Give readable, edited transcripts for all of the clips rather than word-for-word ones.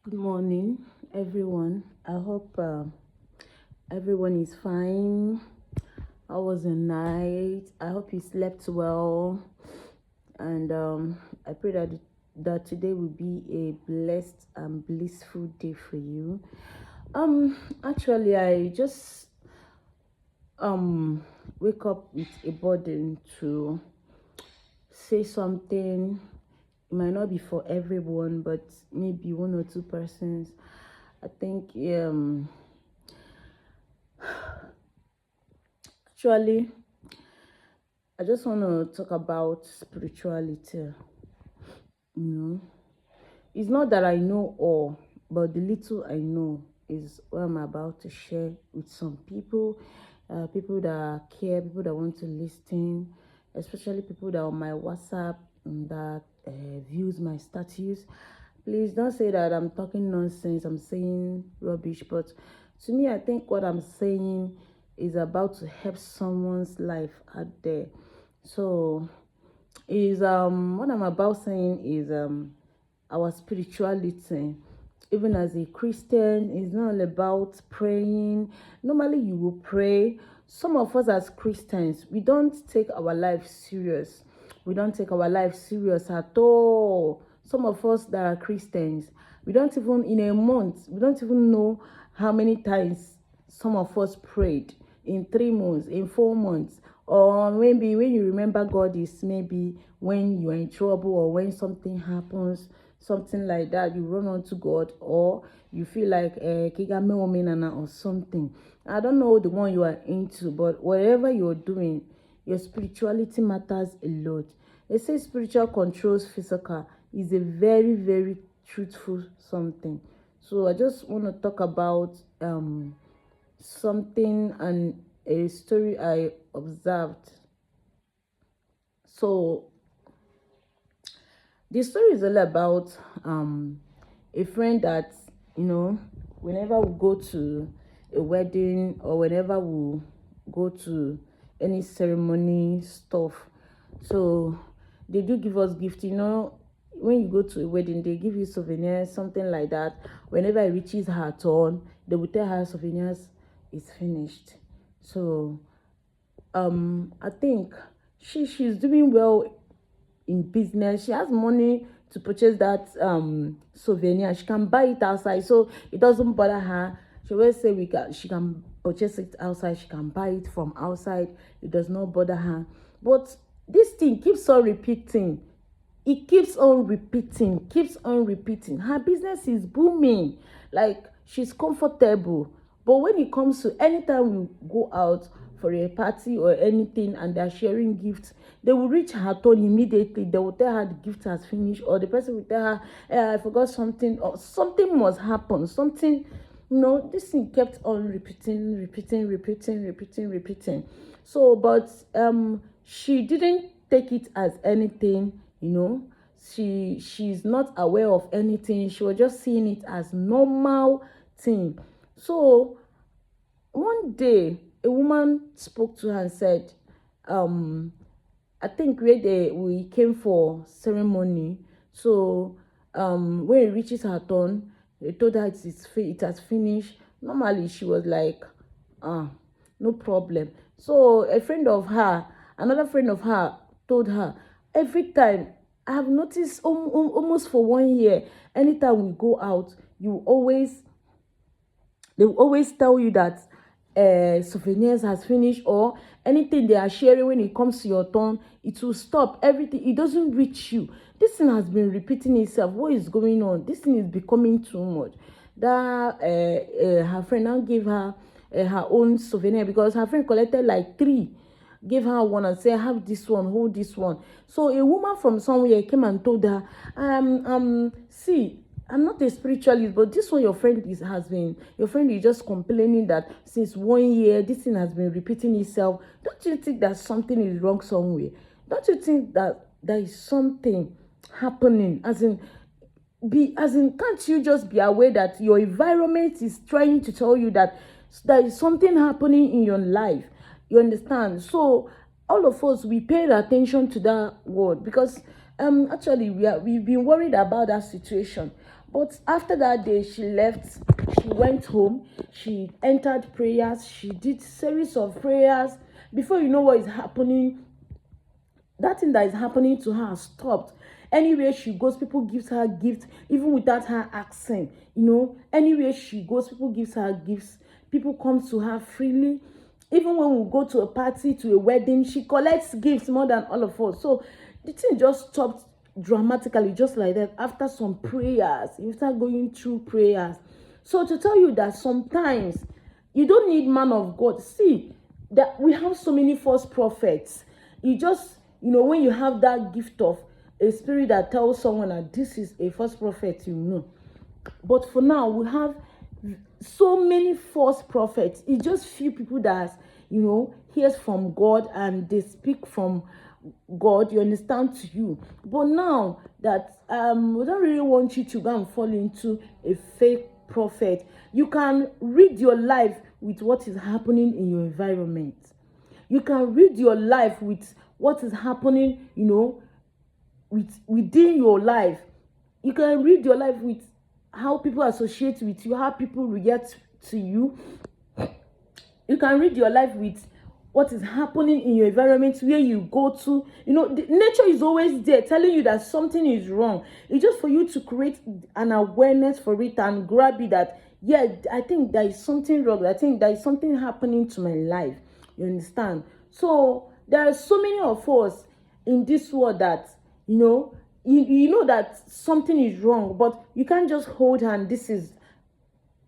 Good morning, everyone. I hope everyone is fine. How was the night? I hope you slept well, and I pray that today will be a blessed and blissful day for you. Actually, I just wake up with a burden to say something. It might not be for everyone, but maybe one or two persons. I think actually I just want to talk about spirituality. You know, it's not that I know all, but the little I know is what I'm about to share with some people, people that care, people that want to listen, especially people that are on my WhatsApp and that views my status. Please don't say that I'm talking nonsense, I'm saying rubbish, but to me, I think what I'm saying is about to help someone's life out there. So is what I'm about saying is our spirituality. Even as a Christian, is not all about praying. Normally you will pray. Some of us as Christians, we don't take our life serious. We don't take our life serious at all. Some of us that are Christians, we don't even in a month, we don't even know how many times some of us prayed in 3 months, in 4 months, or maybe when you remember God is maybe when you're in trouble or when something happens, something like that, you run on to God, or you feel like kigame omenana or something. I don't know the one you are into, but whatever you're doing, your spirituality matters a lot. They say spiritual controls physical is a very, very truthful something. So I just want to talk about something and a story I observed. So the story is all about a friend that, you know, whenever we go to a wedding or whenever we go to any ceremony stuff, so they do give us gift, when you go to a wedding they give you souvenirs, something like that. Whenever it reaches her turn, they will tell her souvenirs is finished. So I think she's doing well in business. She has money to purchase that souvenir. She can buy it outside, so it doesn't bother her. She always say she can purchase it outside, she can buy it from outside, it does not bother her. But this thing keeps on repeating. It keeps on repeating. Her business is booming, like she's comfortable. But when it comes to anytime we go out for a party or anything and they're sharing gifts, they will reach her turn immediately. They will tell her the gift has finished, or the person will tell her, I forgot something, or something must happen, something. This thing kept on repeating. So but she didn't take it as anything. She's not aware of anything. She was just seeing it as normal thing. So one day a woman spoke to her and said, I think we came for ceremony. So when it reaches her turn, they told her it has finished. Normally she was like, no problem. So another friend of her told her, every time, I have noticed almost for 1 year, anytime we go out, they will always tell you that souvenirs has finished, or anything they are sharing, when it comes to your turn, it will stop everything. It doesn't reach you. This thing has been repeating itself. What is going on? This thing is becoming too much. That her friend now gave her her own souvenir, because her friend collected like three, gave her one and say, I have this one, hold this one. So a woman from somewhere came and told her, see, I'm not a spiritualist, but this one your friend is just complaining that since 1 year this thing has been repeating itself. Don't you think that something is wrong somewhere? Don't you think that there is something happening? Can't you just be aware that your environment is trying to tell you that there is something happening in your life? You understand? So all of us, we paid attention to that word, because actually we've been worried about that situation. But after that day, she left. She went home. She entered prayers. She did series of prayers. Before you know what is happening, that thing that is happening to her stopped. Anywhere she goes, people give her gifts, even without her asking. Anywhere she goes, people give her gifts. People come to her freely. Even when we go to a party, to a wedding, she collects gifts more than all of us. So the thing just stopped dramatically, just like that. After some prayers, you start going through prayers. So to tell you that sometimes you don't need man of God. See that we have so many false prophets. You just, when you have that gift of a spirit that tells someone that this is a false prophet, But for now, we have so many false prophets. It's just few people that, hears from God and they speak from God, you understand, to you. But now that we don't really want you to go and fall into a fake prophet. You can read your life with what is happening in your environment. You can read your life with what is happening, within your life. You can read your life with how people associate with you, how people react to you. You can read your life with what is happening in your environment, where you go to. The nature is always there telling you that something is wrong. It's just for you to create an awareness for it and grab it that, yeah, I think there is something wrong. I think there is something happening to my life. You understand? So there are so many of us in this world that, you know that something is wrong, but you can't just hold hand. This is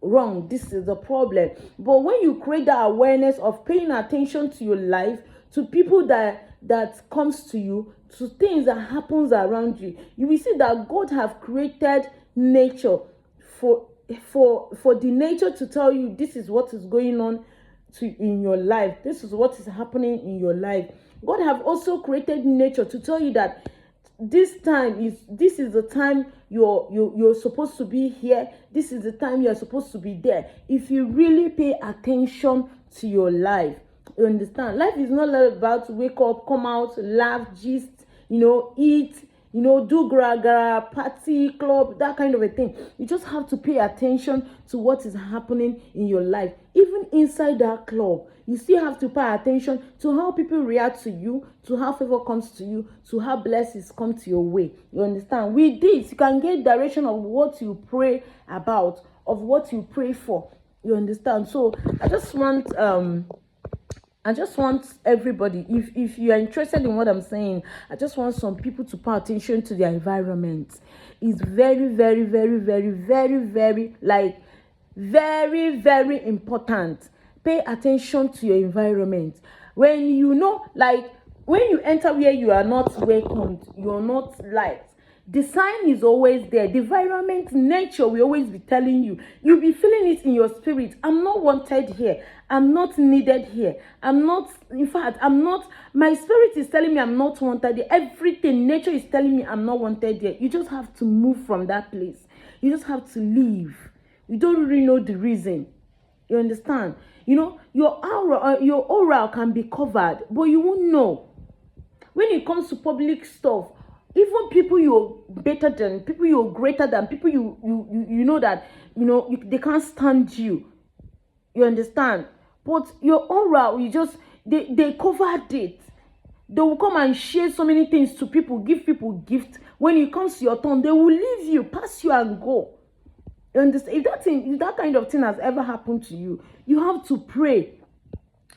wrong, this is the problem. But when you create that awareness of paying attention to your life, to people that comes to you, to things that happens around you, you will see that God have created nature for the nature to tell you this is what is going on in your life, this is what is happening in your life. God have also created nature to tell you that this is the time you're supposed to be here. This is the time you're supposed to be there. If you really pay attention to your life, you understand. Life is not about wake up, come out, laugh, gist, eat, do gra party, club, that kind of a thing. You just have to pay attention to what is happening in your life. Even inside that club, you still have to pay attention to how people react to you, to how favor comes to you, to how blessings come to your way. You understand? With this, you can get direction of what you pray about, of what you pray for. You understand? So I just want everybody, if you are interested in what I'm saying, I just want some people to pay attention to their environment. It's very, very, very, very, very, very, very, very important. Pay attention to your environment. When when you enter where you are not welcomed, you're not liked, the sign is always there. The environment, nature will always be telling you. You'll be feeling it in your spirit. I'm not wanted here. I'm not needed here. My spirit is telling me I'm not wanted here. Everything, nature is telling me I'm not wanted here. You just have to move from that place. You just have to leave. You don't really know the reason. You understand? Your aura can be covered, but you won't know. When it comes to public stuff, even people you're better than, people you're greater than, people you know that they can't stand you. You understand? But your aura, they covered it. They will come and share so many things to people, give people gifts. When it comes to your turn, they will leave you, pass you and go. You understand? If that kind of thing has ever happened to you, you have to pray.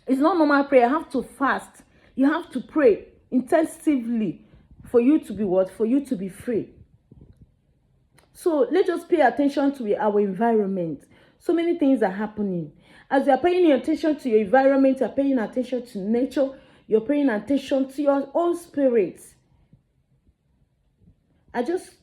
It's not normal prayer. You have to fast. You have to pray intensively for you to be what? For you to be free. So let's just pay attention to our environment. So many things are happening. As you are paying attention to your environment, you're paying attention to nature, you're paying attention to your own spirit. I just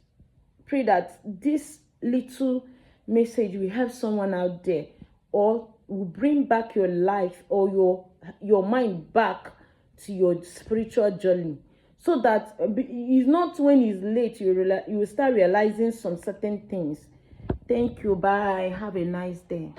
pray that this little message will help someone out there, or will bring back your life or your mind back to your spiritual journey, so that it's not when it's late you will start realizing some certain things. Thank you. Bye. Have a nice day.